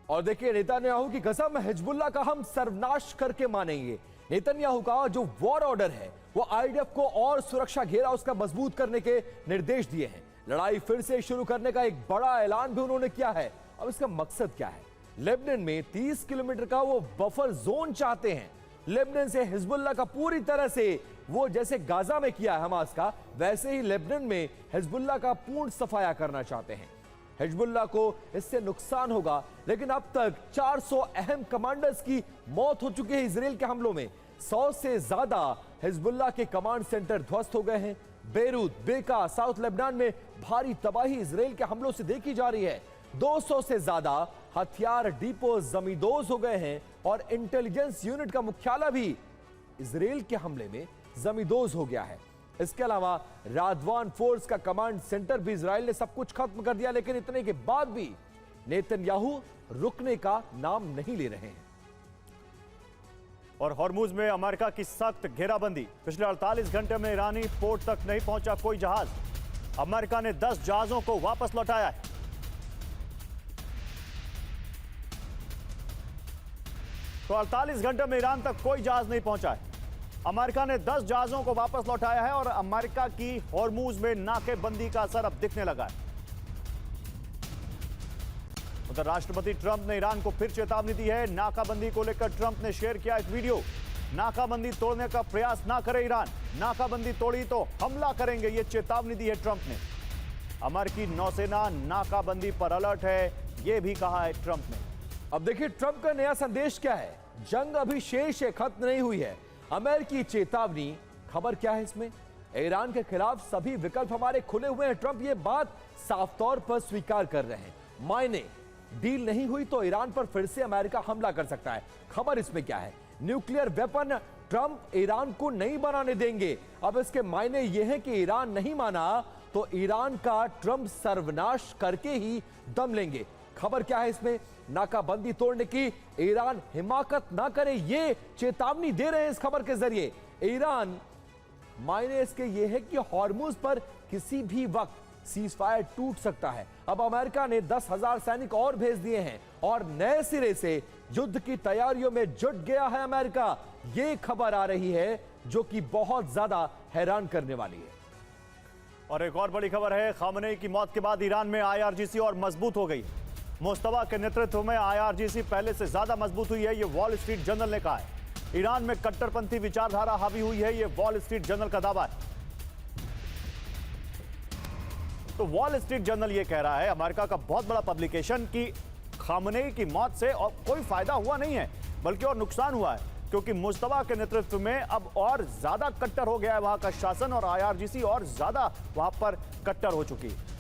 और देखिए नेतन्याहू की कसम, हिजबुल्लाह का हम सर्वनाश करके मानेंगे। नेतन्याहू का जो वॉर ऑर्डर है वो आईडीएफ को और सुरक्षा घेरा उसका मजबूत करने के निर्देश दिए हैं। लड़ाई फिर से शुरू करने का एक बड़ा ऐलान भी उन्होंने किया है। अब इसका मकसद क्या है? लेबनान में 30 किलोमीटर का वो बफर जोन चाहते हैं। लेबनान से हिजबुल्लाह का पूरी तरह से वो जैसे गाजा में किया है हमास का, वैसे ही लेबनान में हिजबुल्लाह का पूर्ण सफाया करना चाहते हैं। हिजबुल्लाह को इससे नुकसान होगा, लेकिन अब तक 400 अहम कमांडर्स की मौत हो चुकी है इजराइल के हमलों में। 100 से ज्यादा हिजबुल्लाह के कमांड सेंटर ध्वस्त हो गए हैं। बेरूत, बेका, साउथ लेबनान में भारी तबाही इजराइल के हमलों से देखी जा रही है। 200 से ज्यादा हथियार डिपो जमींदोज हो गए हैं और इंटेलिजेंस यूनिट का मुख्यालय भी इजराइल के हमले में जमींदोज हो गया है। इसके अलावा रादवान फोर्स का कमांड सेंटर भी इजराइल ने सब कुछ खत्म कर दिया, लेकिन इतने के बाद भी नेतन्याहू रुकने का नाम नहीं ले रहे हैं। और हॉर्मुज में अमेरिका की सख्त घेराबंदी। पिछले 48 घंटे में ईरानी पोर्ट तक नहीं पहुंचा कोई जहाज। अमेरिका ने 10 जहाजों को वापस लौटाया है। तो 48 घंटे में ईरान तक कोई जहाज नहीं पहुंचा है। अमेरिका ने 10 जहाजों को वापस लौटाया है और अमेरिका की हॉर्मुज में नाकेबंदी का असर अब दिखने लगा है। उधर राष्ट्रपति ट्रंप ने ईरान को फिर चेतावनी दी है। नाकाबंदी को लेकर ट्रंप ने शेयर किया एक वीडियो। नाकाबंदी तोड़ने का प्रयास ना करे ईरान, नाकाबंदी तोड़ी तो हमला करेंगे, यह चेतावनी दी है ट्रंप ने। अमेरिकी नौसेना नाकाबंदी पर अलर्ट है, यह भी कहा है ट्रंप ने। अब देखिए ट्रंप का नया संदेश क्या है। जंग अभी शेष है, खत्म नहीं हुई है। अमेरिकी चेतावनी, खबर क्या है इसमें? ईरान के खिलाफ सभी विकल्प हमारे खुले हुए हैं। ट्रंप ये बात साफ तौर पर स्वीकार कर रहे हैं। मायने डील नहीं हुई तो ईरान पर फिर से अमेरिका हमला कर सकता है। खबर इसमें क्या है? न्यूक्लियर वेपन ट्रंप ईरान को नहीं बनाने देंगे। अब इसके मायने यह है कि ईरान नहीं माना तो ईरान का ट्रंप सर्वनाश करके ही दम लेंगे। खबर क्या है इसमें? नाकाबंदी तोड़ने की ईरान हिमाकत ना करे, ये चेतावनी दे रहे हैं इस खबर के जरिए। ईरान मायने इसके ये है कि हॉर्मुज पर किसी भी वक्त सीजफायर टूट सकता है। अब अमेरिका ने 10,000 सैनिक और भेज दिए हैं और नए सिरे से युद्ध की तैयारियों में जुट गया है अमेरिका। ये खबर आ रही है जो कि बहुत ज्यादा हैरान करने वाली है। और एक और बड़ी खबर है, खामनेई की मौत के बाद ईरान में आईआरजीसी और मजबूत हो गई। मुस्तफा के नेतृत्व में आईआरजीसी पहले से ज्यादा मजबूत हुई है, यह वॉल स्ट्रीट जर्नल ने कहा है। ईरान में कट्टरपंथी विचारधारा हावी हुई है, यह वॉल स्ट्रीट जर्नल का दावा है। तो वॉल स्ट्रीट जर्नल यह कह रहा है, अमेरिका का बहुत बड़ा पब्लिकेशन, कि खामनेई की मौत से और कोई फायदा हुआ नहीं है बल्कि और नुकसान हुआ है, क्योंकि मुस्तफा के नेतृत्व में अब और ज्यादा कट्टर हो गया है वहां का शासन और आईआरजीसी और ज्यादा वहां पर कट्टर हो चुकी है।